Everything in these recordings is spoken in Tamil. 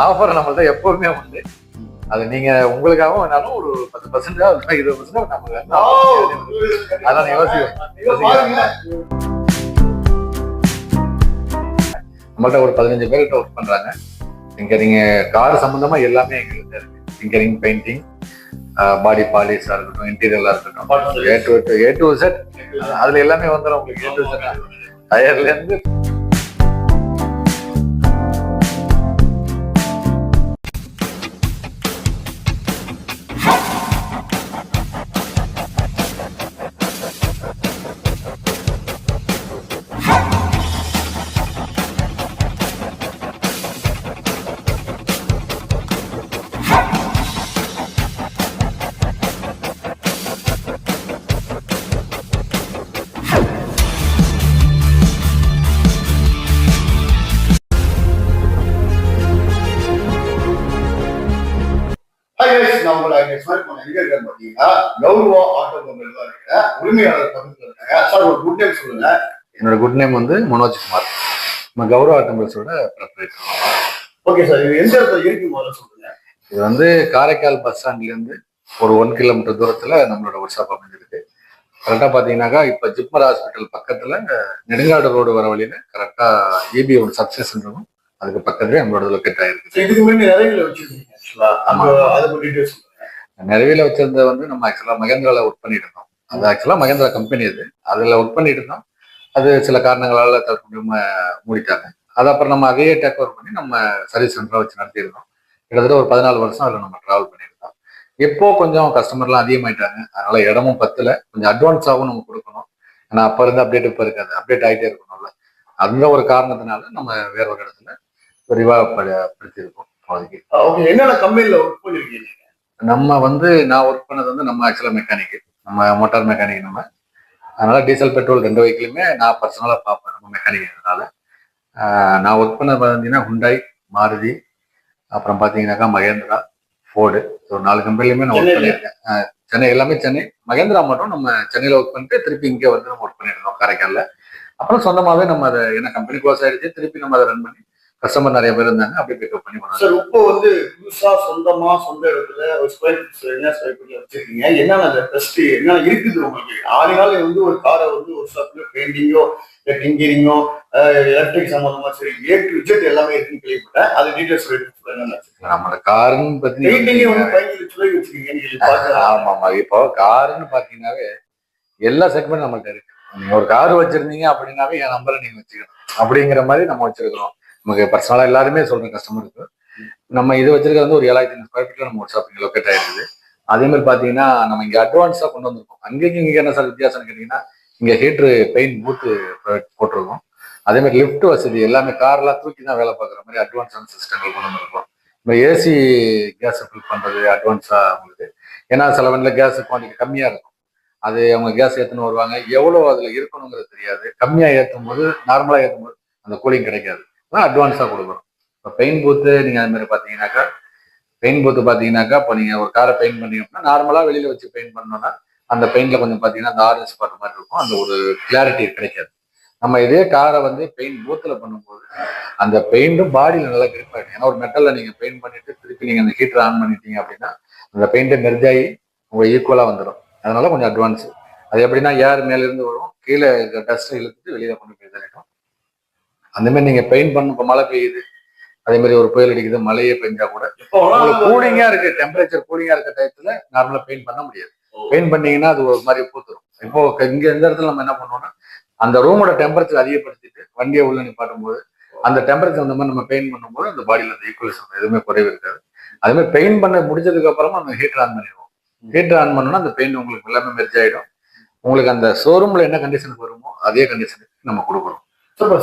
ஆஃபர் நம்மள்ட்ட எப்பவுமே உண்டு. அது நீங்க உங்களுக்காகவும் வேணாலும் ஒரு 10% 20% நம்ம அதான் யோசிக்கும். நம்மள்ட்ட ஒரு 15 பேர்கிட்ட ஒர்க் பண்றாங்க. இங்க நீங்க கார் சம்பந்தமா எல்லாமே எங்களுக்கு இருக்கு. டிங்கரிங், பெயிண்டிங், பாடி பாலிஷா இருக்கட்டும், இன்டீரியலா இருக்கட்டும், ஏ டு செட் அதுல எல்லாமே வந்துடும் உங்களுக்கு. ஏ டு செட் டயர்ல இருந்து என்னோட குட் நேம் வந்து மனோஜ் குமார். நம்ம கௌரவ ஆட்டோமொபைல்ஸோட ப்ரொப்ரைட்டர். ஓகே சார், இது எந்த இடத்துல இருக்கு முதல்ல சொல்லுங்க. இது வந்து காரைக்கால் பஸ் ஸ்டாண்ட்ல இருந்து ஒரு 1 கிலோமீட்டர் தூரத்துல நம்மளோட ஒர்க் ஷாப் அமைஞ்சிருக்கு. கரெக்டா பாத்தீங்கன்னாக்கா இப்ப ஜிப்மர் ஹாஸ்பிட்டல் பக்கத்துல நெடுங்காடு ரோடு வர வழியில கரெக்டா EBயோட சப்ஸ்டேஷன் இருக்கும். அதுக்கு பக்கத்துலேயே நம்மளோட லொக்கேட் ஆயிருக்கு. இதுக்கு முன்னாடி நிறைய வச்சிருக்கீங்க. நிறைவேல வச்சிருந்த வந்து நம்ம ஆக்சுவலா மகேந்திரால ஒர்க் பண்ணிட்டு இருந்தோம். அது ஆக்சுவலா மகேந்திரா கம்பெனி அது. அதுல ஒர்க் பண்ணிட்டு இருந்தோம். அது சில காரணங்களால தற்போது மூடிட்டாங்க. அது அப்புறம் நம்ம அதையே டேக் ஓவர் பண்ணி நம்ம சர்வீஸ் சென்டரா வச்சு நடத்தியிருந்தோம். கிட்டத்தட்ட ஒரு 14 வருஷம் அதில் நம்ம டிராவல் பண்ணியிருந்தோம். இப்போ கொஞ்சம் கஸ்டமர்லாம் அதிகமாயிட்டாங்க. அதனால இடமும் பத்தல. கொஞ்சம் அட்வான்ஸாகவும் நம்ம கொடுக்கணும். ஏன்னா அப்ப இருந்து அப்டேட் இப்போ இருக்காது, அப்டேட் ஆகிட்டே இருக்கணும்ல. அந்த ஒரு காரணத்தினால நம்ம வேற ஒரு இடத்துல விரிவாகப்படுத்தியிருக்கோம். என்னென்ன கம்பெனில ஒர்க் பண்ணிருக்கீங்க? நம்ம வந்து நான் ஒர்க் பண்ணது வந்து நம்ம ஆக்சுவலா மெக்கானிக், நம்ம மோட்டார் மெக்கானிக். நம்ம அதனால டீசல் பெட்ரோல் 2 வெஹிக்கிளுமே நான் பர்சனலாக பார்ப்பேன். நம்ம மெக்கானிக்னால நான் ஒர்க் பண்ண பார்த்தீங்கன்னா ஹுண்டாய், மாருதி, அப்புறம் பார்த்தீங்கன்னாக்கா மகேந்திரா, ஃபோர்டு. ஒரு 4 கம்பெனிலுமே நான் ஒர்க் பண்ணியிருக்கேன். சென்னை எல்லாமே சென்னை. மகேந்திரா மட்டும் நம்ம சென்னையில் ஒர்க் பண்ணிட்டு திருப்பி இங்கே வந்து நம்ம ஒர்க் பண்ணியிருந்தோம் காரைக்காலில். அப்புறம் சொந்தமாகவே நம்ம அதை என்ன கம்பெனி க்ளோஸ் ஆயிடுச்சு, திருப்பி நம்ம அதை ரன் பண்ணி கஸ்டமர் நிறைய பேர் இருந்தாங்க, அப்படியே பிக்கப் பண்ணி பண்ணாங்க. சார், இப்போ வந்து புதுசா சொந்தமா சொந்த இடத்துல ஒரு ஸ்கொயர் ஃபீட்ல வச்சிருக்கீங்க. என்னென்ன பெஸ்ட் என்ன இருக்குது உங்களுக்கு? 6 நாள் வந்து ஒரு காரை வந்து ஒரு ஷாப்ல பெயிண்டிங்கோ, டிங்கரிங்கோ, எலக்ட்ரிக் சம்பந்தமா சரி A to Z எல்லாமே இருக்குன்னு கேள்விப்பட்டேன். அது டீடைல்ஸ் சொல்லுங்க. நம்மளோட காருன்னு பத்தி பெயிண்டிங்கே வந்து 15 லட்சம் வச்சிருக்கீங்க. ஆமா, இப்போ காருன்னு பாத்தீங்கன்னாவே எல்லா செக்மெண்ட் நம்மள்ட்ட இருக்கு. நீங்க ஒரு கார் வச்சிருந்தீங்க அப்படின்னாவே என் நம்பரை நீங்க வச்சுக்கணும் அப்படிங்கிற மாதிரி நம்ம வச்சிருக்கிறோம். நமக்கு பர்சனலா எல்லாருமே சொல்றேன் கஸ்டமருக்கு. நம்ம இது வச்சிருக்கிறது வந்து ஒரு 7500 ஸ்கொயர் ஃபீட்ல நம்ம ஒர்க் ஷாப் லொக்கேட் ஆயிருக்குது. அதே மாதிரி பாத்தீங்கன்னா நம்ம இங்க அட்வான்ஸா கொண்டு வந்திருக்கோம். அங்கேயும் இங்க என்ன சார் வித்தியாசம்னு கேட்டீங்கன்னா, இங்க ஹீட்ரு, பெயிண்ட் பூத்து போட்டிருக்கோம். அதே மாதிரி லிஃப்ட் வசதி எல்லாமே கார்லாம் தூக்கி தான் வேலை பார்க்குற மாதிரி அட்வான்ஸான சிஸ்டங்கள் கொண்டு வந்திருக்கோம். இப்போ ஏசி கேஸ் ஃபில் பண்றது அட்வான்ஸா உங்களுக்கு. ஏன்னா சில வண்டியில் கேஸ் குவான்டிட்டி கம்மியா இருக்கும். அது அவங்க கேஸ் ஏற்றுன்னு வருவாங்க, எவ்வளோ அதுல இருக்கணுங்கிறது தெரியாது. கம்மியா ஏற்றும் போது, நார்மலா ஏற்றும் போது அந்த கூலிங் கிடைக்காது. அட்வான்ஸா கொடுக்குறோம். இப்போ பெயிண்ட் பூத்து நீங்க அது மாதிரி பாத்தீங்கன்னாக்கா, பெயிண்ட் பூத்து பாத்தீங்கன்னாக்கா, இப்போ நீங்க ஒரு காரை பெயிண்ட் பண்ணீங்கன்னா நார்மலா வெளியில வச்சு பெயிண்ட் பண்ணோம்னா அந்த பெயிண்ட்ல கொஞ்சம் பாத்தீங்கன்னா அந்த ஆரஞ்சு ஸ்பாட் மாதிரி இருக்கும். அந்த ஒரு கிளாரிட்டி கிடைக்காது. நம்ம இதே காரை வந்து பெயிண்ட் பூத்துல பண்ணும்போது அந்த பெயிண்டும் பாடியில நல்லா கிரிப் ஆகிடும். ஏன்னா ஒரு மெட்டல்ல நீங்க பெயிண்ட் பண்ணிட்டு திருப்பி நீங்க அந்த ஹீட்டர் ஆன் பண்ணிட்டீங்க அப்படின்னா அந்த பெயிண்டை மெர்ஜாகி உங்க ஈக்குவலா வந்துடும். அதனால கொஞ்சம் அட்வான்ஸ். அது எப்படின்னா ஏர் மேல இருந்து வரும், கீழே டஸ்ட் இழுத்துட்டு வெளியில கொண்டு போய் தரட்டும். அந்த மாதிரி நீங்க பெயிண்ட் பண்ண, இப்போ மழை பெய்யுது, அதே மாதிரி ஒரு புயல் அடிக்குது, மழையே பெஞ்சா கூட கூலிங்கா இருக்கு, டெம்பரேச்சர் கூலிங்கா இருக்க டயத்துல நார்மலா பெயிண்ட் பண்ண முடியாது. பெயிண்ட் பண்ணீங்கன்னா அது ஒரு மாதிரி பூத்துரும். இப்போ இங்க இந்த இடத்துல நம்ம என்ன பண்ணுவோம்னா, அந்த ரூமோட டெம்பரேச்சர் அதிகப்படுத்திட்டு வண்டியை உள்ள நிப்பாட்டும் போது அந்த டெம்பரேச்சர் அந்த மாதிரி நம்ம பெயிண்ட் பண்ணும்போது அந்த பாடியில அந்த ஈக்குவலேஷன் எதுவுமே குறைவு இருக்காது. அதே மாதிரி பெயிண்ட் பண்ண முடிஞ்சதுக்கு அப்புறமா நம்ம ஹீட்டர் ஆன் பண்ணிடுவோம். ஹீட்டர் ஆன் பண்ணோம்னா அந்த பெயிண்ட் உங்களுக்கு எல்லாமே மெர்ஜ் ஆயிடும். உங்களுக்கு அந்த ஷோரூம்ல என்ன கண்டிஷனுக்கு வருமோ அதே கண்டிஷனுக்கு நம்ம கொடுக்குறோம்.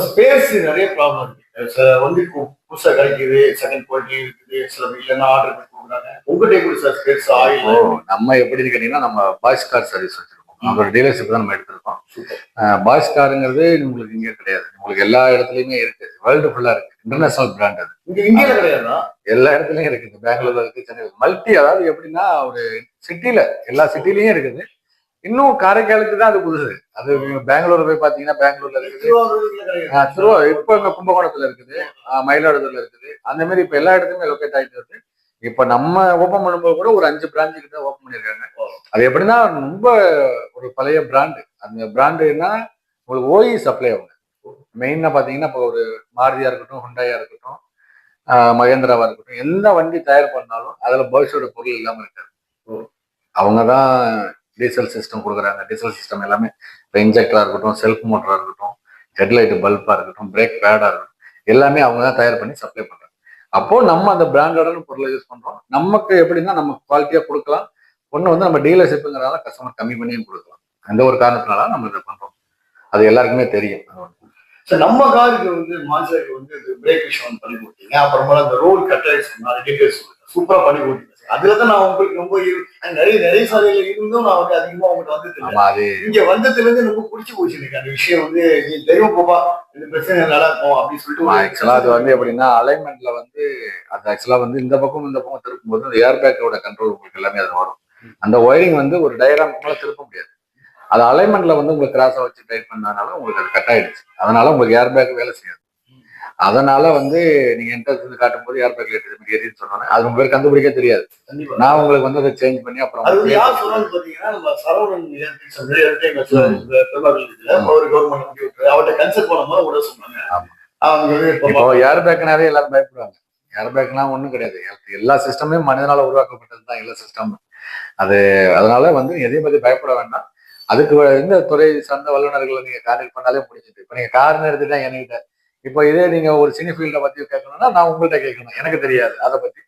ஸ்பேஸ் நிறைய ப்ராப்ளம் இருக்கு. வந்து புதுசா கிடைக்குது, செகண்ட் குவாலிட்டி இருக்குது, சில இல்லைன்னா ஆர்டர் பண்ணி கொடுக்குறாங்க. உங்ககிட்ட எப்படி சார் ஸ்பேஸ் ஆயில்? நம்ம எப்படின்னு கேட்டீங்கன்னா, நம்ம பாய்ஸ் கார் சர்வீஸ் வச்சிருக்கோம். நம்மளோட டீலர்ஷிப் தான் நம்ம எடுத்திருக்கோம். பாய்ஸ் காருங்கிறது உங்களுக்கு இங்கே கிடையாது, உங்களுக்கு எல்லா இடத்துலயுமே இருக்கு. வேர்ல்டு ஃபுல்லா இருக்கு. இன்டர்நேஷனல் பிராண்ட் அது. இந்தியால கிடையாதா? எல்லா இடத்துலயும் இருக்குது. பெங்களூர்ல இருக்கு, சென்னை இருக்கு. மல்டி, அதாவது எப்படின்னா ஒரு சிட்டில எல்லா சிட்டிலயும் இருக்குது. இன்னும் காரைக்காலுக்கு தான் அது புதுசு. அது பெங்களூர் போய் பாத்தீங்கன்னா பெங்களூர்ல இருக்குது, இப்ப இங்க கும்பகோணத்துல இருக்குது, மயிலாடுதுறையில இருக்குது. அந்த மாதிரி இப்ப எல்லா இடத்துலயுமே லொக்கேட் ஆயிட்டு இருக்கு. இப்ப நம்ம ஓபன் பண்ணும்போது கூட ஒரு 5 பிரான்ச்சு கிட்ட ஓபன் பண்ணிருக்காங்க. அது எப்படின்னா ரொம்ப ஒரு பழைய பிராண்டு. அந்த பிராண்டு என்ன, உங்களுக்கு ஓஇ சப்ளை ஆகும். மெயினா பாத்தீங்கன்னா இப்போ ஒரு மாருதியா இருக்கட்டும், ஹுண்டாயா இருக்கட்டும், மகேந்திராவா இருக்கட்டும், எந்த வண்டி தயார் பண்ணாலும் அதுல பாய்ஸோட பொருள் இல்லாம இருக்காது. அவங்கதான் டீசல் சிஸ்டம் கொடுக்குறாங்க. டீசல் சிஸ்டம் எல்லாமே இப்போ இன்ஜெக்டரா இருக்கட்டும், செல்ஃப் மோட்டரா இருக்கட்டும், ஹெட்லைட் பல்பா இருக்கட்டும், பிரேக் பேடா இருக்கட்டும், எல்லாமே அவங்க தான் தயார் பண்ணி சப்ளை பண்றாங்க. அப்போ நம்ம அந்த பிராண்டடான பொருளை யூஸ் பண்றோம். நமக்கு எப்படின்னா நம்ம குவாலிட்டியா கொடுக்கலாம். ஒண்ணு வந்து நம்ம டீலர்ஷிப்புங்கிறதால கஸ்டமர் கம்மி பண்ணியும் கொடுக்கலாம். அந்த ஒரு காரணத்தினால நம்ம இதை பண்றோம். அது எல்லாருக்குமே தெரியும். நம்ம காருக்கு வந்து மான்சருக்கு வந்து பிரேக் விஷயம் பண்ணி கொடுத்தீங்க. அப்புறமா அந்த ரோல் கட்டர்ஸ் டீடைல்ஸ் சூப்பரா பண்ணி கொடுத்தீங்க. அதுலதான் நான் உங்களுக்கு ரொம்ப நிறைய சாலையில இருந்தும் நான் வந்து அதிகமா உங்களுக்கு வந்து இங்க வந்ததுல இருந்து ரொம்ப பிடிச்சி போச்சு எனக்கு அந்த விஷயம் வந்து. நீ தெய்வம் போப்பா, இந்த பிரச்சனை நல்லா இருக்கும் அப்படின்னு சொல்லிட்டு. ஆக்சுவலா அது வந்து எப்படின்னா அலைன்மெண்ட்ல வந்து அது ஆக்சுவலா வந்து இந்த பக்கம் திருப்பும் போது அந்த ஏர் பேக்கோட கண்ட்ரோல் உங்களுக்கு எல்லாமே அது வரும். அந்த ஒயரிங் வந்து ஒரு டயராம் திருப்ப முடியாது. அது அலைன்மெண்ட்ல வந்து உங்களுக்கு கிராஸா வச்சு டைட் பண்ணனால உங்களுக்கு அது கட் ஆயிடுச்சு. அதனால உங்களுக்கு ஏர் பேக் வேலை செய்யாது. அதனால வந்து நீங்க என்ட்ரன்ஸ் காட்டும் போது ஏர் பேக் எரியுன்னு சொன்னாங்க. அது உங்களுக்கு கண்டுபிடிக்க தெரியாது. நான் உங்களுக்கு வந்து அதை சேஞ்ச் பண்ணி அப்புறம் இப்போ ஏர் பேக்னாவே எல்லாரும் பயப்படுவாங்க. ஏர் பேக்லாம் ஒண்ணும் கிடையாது. எல்லா சிஸ்டமே மனிதனால உருவாக்கப்பட்டது தான் எல்லா சிஸ்டமும். அது அதனால வந்து எதையும் பத்தி பயப்பட வேண்டாம். அதுக்கு இந்த துறை சார்ந்த வல்லுநர்களை நீங்க கான்டாக்ட் பண்ணாலே முடிஞ்சுது. இப்ப நீங்க கார்னு எடுத்துட்டா என்கிட்ட, இப்போ இதே நீங்க ஒரு சினி ஃபீல்டை பத்தி கேட்கணும்னா நான் உங்கள்கிட்ட கேட்கணும். எனக்கு தெரியாது அதை பத்தி.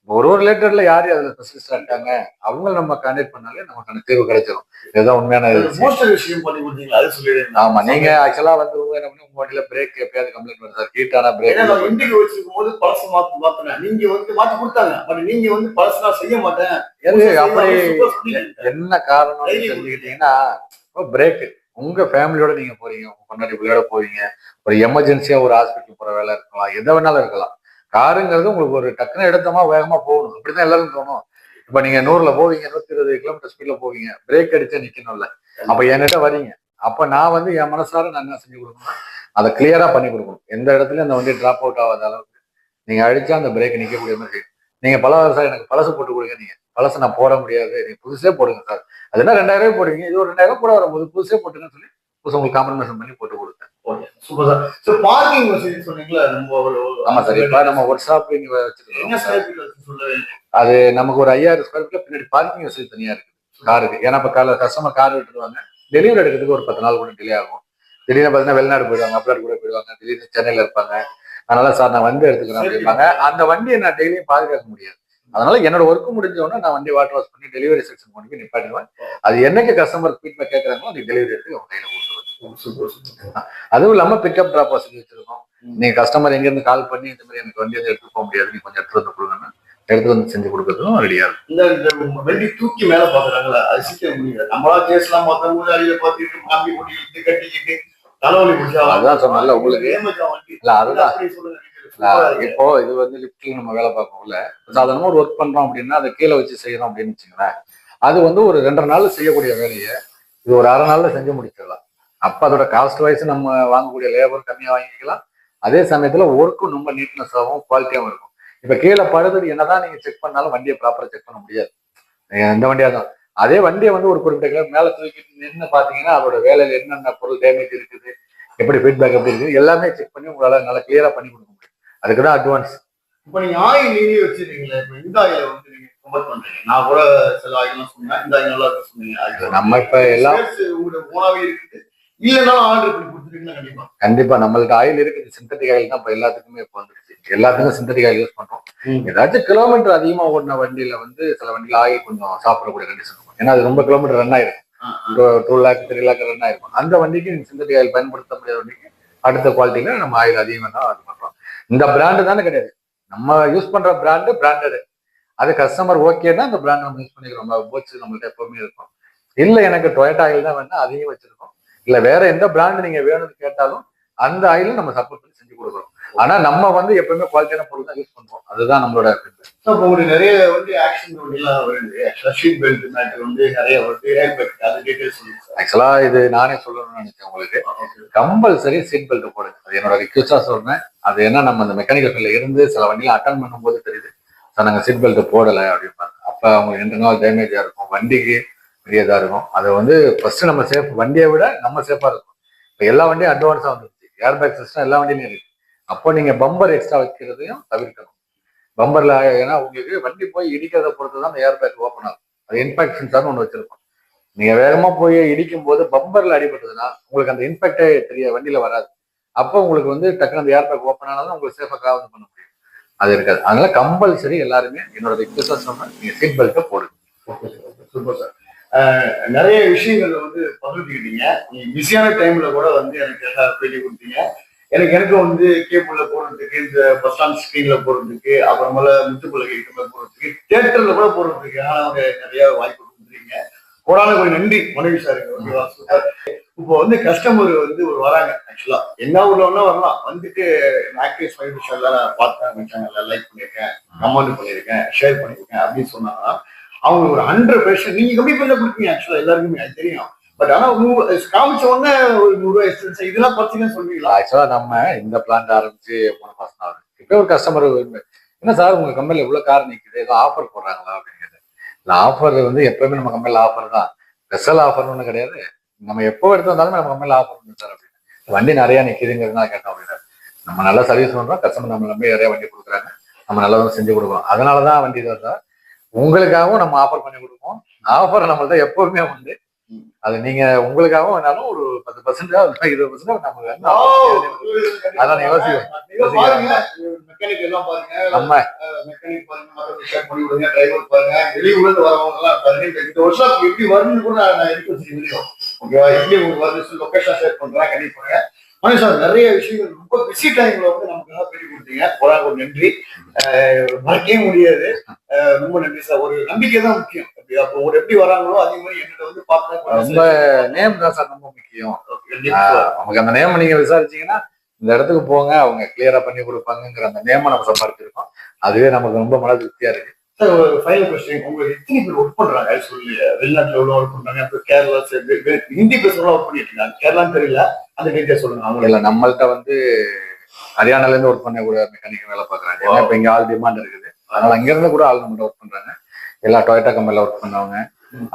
ஒரு ரிலேட்டட்ல யாரு அதுல ஸ்பெஷலிஸ்டா இருக்காங்க அவங்க நம்ம கான்டாக்ட் பண்ணாலே நமக்கான தீர்வு கிடைச்சிடும். இதுதான் உண்மையான விஷயம் பண்ணி கொடுத்தீங்களா? அது சொல்லிடுறேன். ஆமா, நீங்க ஆக்சுவலா வந்து உங்க வண்டியில பிரேக் எப்பயாவது கம்ப்ளைண்ட் வருது சார், ஹீட்டான பிரேக் இண்டிகோ வச்சிருக்கும் போது பழசு மாத்தினேன். நீங்க வந்து மாத்தி கொடுத்தாங்க. பட் நீங்க வந்து பழசு நான் செய்ய மாட்டேன். அப்படி என்ன காரணம் தெரிஞ்சுக்கிட்டீங்கன்னா, பிரேக் உங்க ஃபேமிலியோட நீங்க போறீங்க, உங்க பொண்டாட்டி பிள்ளையோட போவீங்க, ஒரு எமர்ஜென்சியா ஒரு ஹாஸ்பிட்டல் போற வேலை இருக்கலாம், எதை வேணாலும் இருக்கலாம். காருங்கிறது உங்களுக்கு ஒரு டக்குன்னு எடுத்தமா வேகமா போகணும், அப்படிதான் எல்லாரும் தோணும். இப்ப நீங்க 100ல போவீங்க, 120 கிலோமீட்டர் ஸ்பீட்ல போவீங்க, பிரேக் அடிச்சா நிக்கணும்ல. அப்ப என்கிட்ட வரீங்க, அப்ப நான் வந்து என் மனசார நான் என்ன செஞ்சு கொடுக்கணும், அதை கிளியரா பண்ணி கொடுக்கணும். எந்த இடத்துலயும் அந்த வண்டி டிராப் அவுட் ஆகாத அளவுக்கு நீங்க அடிச்சா அந்த பிரேக் நிக்கக்கூடிய மாதிரி. நீங்க பல வருஷம் எனக்கு பழசு போட்டு கொடுங்க, நீங்க பழசு நான் போட முடியாது, நீங்க புதுசே போடுங்க சார். அதுனா 2000 போடுவீங்க, இது ஒரு 2000 கூட வரும்போது புதுசே போட்டுங்கன்னு சொல்லி புதுசு உங்களுக்கு காம்ப்ரமைசேஷன் பண்ணி போட்டு கொடுத்தேன். ஆமா சார், இப்ப நம்ம ஒர்க் ஷாப் அது நமக்கு ஒரு 5000 ஸ்கொயர் ஃபீட்ல பின்னாடி பார்க்கிங் வசதி தனியா இருக்கு காருக்கு. ஏன்னா இப்ப கஸ்டமர் கார் எடுத்துருவாங்க, டெலிவரி எடுக்கிறதுக்கு ஒரு 10 நாள் கூட டிலே ஆகும். திடீர்னு பார்த்தீங்கன்னா வெளிநாடு போயிடுவாங்க, அப்ராட் கூட போயிடுவாங்க, திடீர்னு சென்னையில இருப்பாங்க. அதனால சார் நான் வண்டி எடுத்துக்கிறேன் அப்படிம்பாங்க. அந்த வண்டியை நான் டெய்லியும் பாதுகாக்க முடியாது. அதனால என்னோட ஒர்க் முடிஞ்சோன்னா நான் வண்டி வாட்டர் வாஷ் பண்ணி டெலிவரி செக்ஷன் கொண்டு போய் நிப்பாட்டிடுவேன். அது என்னைக்கு கஸ்டமர் ஃபீட்பேக் கேட்கறாங்களோ அந்த டெலிவரி எடுத்து அவங்க கையில கொடுத்துருவேன். அதுவும் இல்லாம பிக்கப் டிராப் வசதி வச்சிருக்கோம். நீங்க கஸ்டமர் எங்க இருந்து கால் பண்ணி இந்த மாதிரி எனக்கு வண்டி வந்து எடுத்து போக முடியாது, நீங்க கொஞ்சம் எடுத்து வந்து கொடுங்கன்னா எடுத்து வந்து செஞ்சு கொடுக்கறதும் ரெடியா இருக்கும். இந்த வண்டி தூக்கி மேல பாக்குறாங்களா, அது சீக்கிரம் முடியாது. நம்மளா கேஸ்லாம் பார்த்தா அடியில பார்த்துட்டு காம்பி போட்டு கட்டிக்கிட்டு தலைவலி முடிச்சா அதான் சொன்னால உங்களுக்கு இல்ல அதுதான். இப்போ இது வந்து லிப்ட்ல நம்ம வேலை பார்க்கணும்ல, சாதாரணமா ஒரு ஒர்க் பண்றோம் அப்படின்னா அதை கீழே வச்சு செய்யறோம் அப்படின்னு வச்சுங்களேன், அது வந்து ஒரு 2.5 நாள் செய்யக்கூடிய வேலையை இது ஒரு 1/2 நாள்ல செஞ்சு முடிச்சிடலாம். அப்ப அதோட காஸ்ட் வைஸ் நம்ம வாங்கக்கூடிய லேபர் கம்மியா வாங்கிக்கலாம். அதே சமயத்துல ஒர்க்கும் ரொம்ப நீட்னஸாகவும் குவாலிட்டியாகவும் இருக்கும். இப்ப கீழே படுறது என்னதான் நீங்க செக் பண்ணாலும் வண்டியை ப்ராப்பரா செக் பண்ண முடியாது, எந்த வண்டியா தான். அதே வண்டியை வந்து ஒரு குறிப்பிட்ட கிலோ மேல தூக்கிட்டு நின்று பாத்தீங்கன்னா அதோட வேலையில என்னென்ன பொருள் டேமேஜ் இருக்குது, எப்படி ஃபீட்பேக் எப்படி இருக்குது எல்லாமே செக் பண்ணி உங்களால நல்லா கிளியரா பண்ணி கொடுக்க முடியும். அதுக்குதான் அட்வான்ஸ். இப்ப நீங்க ஆயில் நீங்களே வச்சிருக்கீங்களா? இப்ப இந்த ஆயில வந்து நீங்க ப்ரொமோட் பண்றீங்க. நான் கூட சில ஆயிலாம் சொன்னேன், இந்த ஆயில் நல்லா இருக்கு சொன்னீங்க. நம்ம இப்ப எல்லாம் ஓனாவே இருக்குது, இல்லைனாலும் ஆர்டர் பண்ணி கொடுத்துருக்கீங்கன்னா கண்டிப்பா கண்டிப்பா நம்மள்ட்ட ஆயில் இருக்குது. சிந்தட்டிக் ஆயில் தான் இப்ப எல்லாத்துக்குமே இப்ப வந்துருச்சு. எல்லாத்துக்கும் சிந்தட்டிக் ஆயில் யூஸ் பண்றோம். ஏதாச்சும் கிலோமீட்டர் அதிகமா ஓடின வண்டியில வந்து சில வண்டியில ஆயில் கொஞ்சம் சாப்பிடக்கூடிய கண்டிஷன் இருக்கும். ஏன்னா அது ரொம்ப கிலோமீட்டர் ரன் ஆயிருக்கும், 2 lakh 3 lakh ரன் ஆயிருக்கும். அந்த வண்டிக்கு சிந்தட்டிக் ஆயில் பயன்படுத்த முடியாத வண்டிக்கு அடுத்த குவாலிட்டியில நம்ம ஆயில் அதிகமாக தான் இது பண்றோம். இந்த பிராண்டு தானே கிடையாது, நம்ம யூஸ் பண்ற பிராண்டு பிராண்டடு. அது கஸ்டமர் ஓகேன்னா அந்த பிராண்ட் நம்ம யூஸ் பண்ணிக்கிறோம். போச்சு நம்மள்ட்ட எப்பவுமே இருக்கும். இல்ல எனக்கு டொயோட்டா ஆயில் தான் வேணும், அதையும் வச்சிருக்கோம். இல்ல வேற எந்த பிராண்ட் நீங்க வேணும்னு கேட்டாலும் அந்த ஆயிலும் நம்ம சப்போர்ட் பண்ணி செஞ்சு கொடுக்குறோம். ஆனா நம்ம வந்து எப்பவுமே குவாலிட்டியான பொருள் தான் யூஸ் பண்றோம். அதுதான் நம்மளோட இப்போ ஒரு நிறைய வந்து ஆக்ஷன் வண்டிலாம் வருது. ஆக்சுவலா ஷீட் பெல்ட் மேட்டர் வந்து நிறைய வருது. ஏர் பேக் அது டீடைல்ஸ் சொல்லுங்க சார். ஆக்சுவலா இது நானே சொல்லணும்னு நினைச்சேன் உங்களுக்கு. ஓகே. கம்பல்சரி சீட் பெல்ட் போடுங்க. அது என்னோட ரிக்வெஸ்டா சொல்றேன். அது என்ன நம்ம அந்த மெக்கானிக்கல் ஃபீல்ட்ல இருந்து சில வண்டியில அட்டன் பண்ணும்போது தெரியுது சார் நாங்க சீட் பெல்ட் போடலை அப்படிம்பாங்க. அப்ப அவங்களுக்கு 2 நாள் டேமேஜா இருக்கும், வண்டிக்கு பெரிய இதா இருக்கும். அதை வந்து ஃபர்ஸ்ட் நம்ம சேஃப், வண்டியை விட நம்ம சேஃபா இருக்கும். இப்போ எல்லா வண்டியும் அட்வான்ஸா வந்துருச்சு, ஏர் பேக் சிஸ்டம் எல்லா வண்டியிலும் இருக்கு. அப்போ நீங்க பம்பர் எக்ஸ்ட்ரா வைக்கிறதையும் தவிர்க்கணும். பம்பர்ல ஏன்னா உங்களுக்கு வண்டி போய் இடிக்கிறத பொறுத்து தான் அந்த ஏர் பேக் ஓப்பன் ஆகும். அது இம்பாக்ட் சென்சார்னு ஒன்று வச்சிருக்கோம். நீங்க வேகமா போய் இடிக்கும் போது பம்பர்ல அடிபட்டதுன்னா உங்களுக்கு அந்த இம்பாக்டே தெரிய வண்டியில வராது. அப்போ உங்களுக்கு வந்து டக்குனு அந்த ஏர் பேக் ஓப்பன் ஆனாலும் உங்களுக்கு சேஃபா டிராவல் பண்ண முடியும். அது இருக்காது. அதனால கம்பல்சரி எல்லாருமே என்னோட ரிக்வெஸ்டா சொல்றேன், நீங்க சீட் பெல்ட்டை போடுங்க. Super sir. நிறைய விஷயங்கள் வந்து பகிர்ந்துக்கிட்டீங்க. நீங்க பிஸியான டைம்ல கூட வந்து எனக்கு பேட்டி கொடுத்தீங்க. எனக்கு வந்து கேபிள்ல போடுறதுக்கு, இந்த பஸ் ஸ்டாண்ட் ஸ்கிரீன்ல போடுறதுக்கு, அப்புறமேல முத்துப்பலகை போடுறதுக்கு, தியேட்டர்ல கூட போடுறதுக்கு நிறைய வாய்ப்பு கொடுத்துருக்கீங்க. கோடான கொஞ்சம் நன்றி மனைவி சார். ஓகேவா? சூப்பர். இப்போ வந்து கஸ்டமர் வந்து ஒரு வராங்க. ஆக்சுவலா என்ன உள்ளவனா வரலாம், வந்துட்டு ஆக்டிவ் ஃபைவ் நான் பார்த்தேன், லைக் பண்ணியிருக்கேன், கமெண்ட் பண்ணியிருக்கேன், ஷேர் பண்ணியிருக்கேன் அப்படின்னு சொன்னாங்கன்னா அவங்க ஒரு 100% நீங்க கம்மி பண்ண கொடுப்பீங்க. ஆக்சுவலா எல்லாருக்குமே அது தெரியும். பட் ஆனா காமிச்ச உடனே ஒரு 100 எக்ஸ்பென்ஸ் இதெல்லாம் பார்த்தீங்கன்னு சொல்றீங்களா? ஆக்சுவலா நம்ம இந்த பிளான்ட் ஆரம்பிச்சு 3 மாசம் ஆகுது. இப்போ ஒரு கஸ்டமர் என்ன சார் உங்க கம்பெனில இவ்வளவு கார் நிக்குது, ஏதோ ஆஃபர் போடுறாங்களா அப்படின்னு. இந்த ஆஃபர் வந்து எப்பவுமே நம்ம கம்பெனில ஆஃபர் தான், ஸ்பெஷல் ஆஃபர்னு ஒண்ணு கிடையாது. நம்ம எப்போ எடுத்து வந்தாலும் நம்ம கம்பெனில ஆஃபர் உண்டு சார் அப்படின்னு. வண்டி நிறைய நிக்குதுங்கிறதுனால கேட்டோம் அப்படின்னா நம்ம நல்லா சர்வீஸ் பண்றோம், கஸ்டமர் நம்ம நம்பி நிறைய வண்டி கொடுக்குறாங்க, நம்ம நல்லா செஞ்சு கொடுக்குறோம். அதனாலதான் வண்டி இது வந்தா உங்களுக்காகவும் நம்ம ஆஃபர் பண்ணி கொடுப்போம். ஆஃபர் நம்மள்ட்ட எப்பவுமே உண்டு. அது நீங்க உங்களுக்காகவும் வேணாலும் ஒரு 10% 20% நமக்கு அதான் யோசிக்கும். மெக்கானிக் எல்லாம் பாருங்க, நம்ம மெக்கானிக் பாருங்க, ஷேர் பண்ணி விடுங்க, டிரைவர் பாருங்க, வெளியூர்ல இருந்து வரவங்க எல்லாம் பாருங்க. இந்த வருஷம் எப்படி வரும்னு கூட நான் எடுத்து வச்சிருக்கேன். ஓகேவா? எப்படி உங்களுக்கு வருது லொகேஷன் ஷேர் பண்றேன், கண்டிப்பா. மணி சார் நிறைய விஷயங்கள் ரொம்ப பிஸி டைம்ல வந்து நமக்கு எல்லாம் பேட்டி கொடுத்தீங்க. ஒரு நன்றி, மறக்கவே முடியாது. ரொம்ப நன்றி சார். ஒரு நம்பிக்கை தான் முக்கியம். அப்போ ஒரு எப்படி வராங்களோ அதே மாதிரி என்கிட்ட வந்து பார்த்தா ரொம்ப நேம் தான் சார் ரொம்ப முக்கியம். நமக்கு அந்த நேம் நீங்க விசாரிச்சீங்கன்னா இந்த இடத்துக்கு போங்க, அவங்க கிளியரா பண்ணி கொடுப்பாங்கிற அந்த நேம நம்ம சம்பாதிச்சிருக்கோம். அதுவே நமக்கு ரொம்ப மன திருப்தியா இருக்கு. சார் ஒரு ஃபைனல் கொஸ்டின், உங்களுக்கு எத்தனை பேர் ஒர்க் பண்றாங்க சொல்லி வெளிநாட்டுல எவ்வளவு ஒர்க் பண்றாங்க? இப்போ கேரளா ஹிந்தி பேசுறவங்க ஒர்க் பண்ணிட்டு இருக்காங்க, கேரளான்னு தெரியல, அந்த டீட்டெயில் சொல்லுங்க. அவங்க இல்ல நம்மள்ட்ட வந்து ஹரியானால இருந்து ஒர்க் பண்ண கூட மெக்கானிக் வேலை பாக்குறாங்க. ஏன்னா இப்ப இங்க ஆள் டிமாண்ட் இருக்குது, அதனால அங்க இருந்து கூட ஆள் நம்மள்ட்ட ஒர்க் பண்றாங்க. எல்லா டொயோட்டா கம்பெனில ஒர்க் பண்ணவங்க,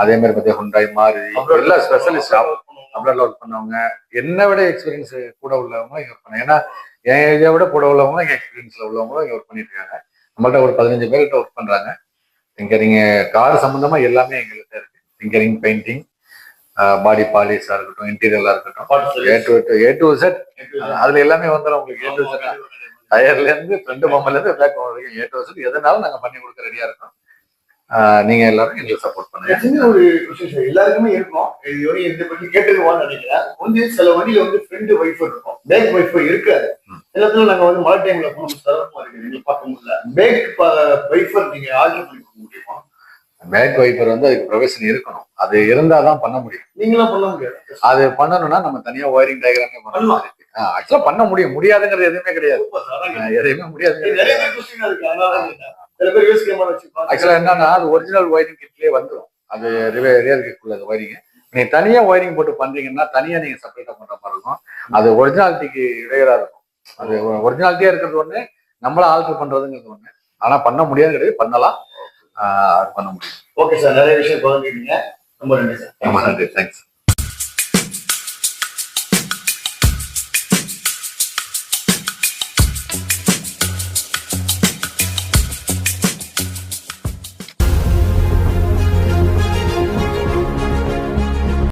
அதே மாதிரி பார்த்தீங்கன்னா ஹுண்டாய், மாருதி, எல்லா ஸ்பெஷலிஸ்ட் அப்ராட்ல ஒர்க் பண்ணவங்க, என்னை விட எக்ஸ்பீரியன்ஸ் கூட உள்ளவங்க இங்க ஒர்க் பண்ணாங்க. ஏன்னா என் ஏரியா விட கூட உள்ளவங்க இங்க எக்ஸ்பீரியன்ஸ்ல உள்ளவங்களும் இங்க ஒர்க் பண்ணிட்டு இருக்காங்க. நம்மள்ட்ட ஒரு 15 பேர்கிட்ட ஒர்க் பண்றாங்க. இங்க நீங்க கார் சம்பந்தமா எல்லாமே எங்கள்கிட்ட இருக்கு. டிங்கரிங், பெயிண்டிங், பாடி பாலிஷா இருக்கட்டும், இன்டீரியலா இருக்கட்டும், ஏ டு செட் அதுல எல்லாமே வந்துடும் உங்களுக்கு. ஏ டு செட் டயர்ல இருந்து ஃப்ரண்ட் பம்பர்ல இருந்து பேக் பம்பர் வரைக்கும் ஏ டு செட் எதனாலும் நாங்க பண்ணி கொடுக்க ரெடியா இருக்கோம். நீங்க எல்லாரும் எங்களுக்கு சப்போர்ட் பண்ணுங்க. ஒரு விஷயம் எல்லாருக்குமே இருக்கும், இது எந்த பற்றி கேட்டுருவான்னு நினைக்கிறேன். வந்து சில வண்டியில வந்து ஃப்ரெண்ட் வைஃபர் இருக்கும், பேக் வைஃபர் இருக்காது. எல்லாத்துல நாங்க வந்து மழை டைம்ல போனோம், சிரமமா இருக்கு, நீங்க பார்க்க முடியல. பேக் வைஃபர் நீங்க ஆர்டர் பண்ணி கொடுக்க முடியுமா? பேக் வைப்பர் வந்து அதுக்கு ப்ரொவிஷன் இருக்கணும், அது இருந்தாதான் பண்ண முடியும். நீங்களும் பண்ண முடியாது. அது பண்ணணும்னா நம்ம தனியா ஒயரிங் டயக்ராமே பண்ணலாம். ஆக்சுவலா பண்ண முடியும், முடியாதுங்கிறது எதுவுமே கிடையாது, எதுவுமே முடியாது. ஆக்சுவலா என்னன்னா அது ஒரிஜினல் ஒயரிங் கிட்லயே வந்துடும், அது ரியல் கிட் உள்ளது ஒயரிங். நீங்க தனியா ஒயரிங் போட்டு பண்றீங்கன்னா தனியா நீங்க செப்பரேட்டா பண்ற மாதிரி இருக்கும். அது ஒரிஜினாலிட்டிக்கு இடையூறா இருக்கும். அது ஒரிஜினாலிட்டியா இருக்கிறது ஒண்ணு, நம்மள ஆல்டர் பண்றதுங்கிறது ஒண்ணு. ஆனா பண்ண முடியாது கிடையாது, பண்ணலாம், அது பண்ண முடியும். ஓகே சார், நிறைய விஷயம் பகிர்ந்துட்டீங்க. ரொம்ப நன்றி சார். ரொம்ப நன்றி, தேங்க்ஸ்.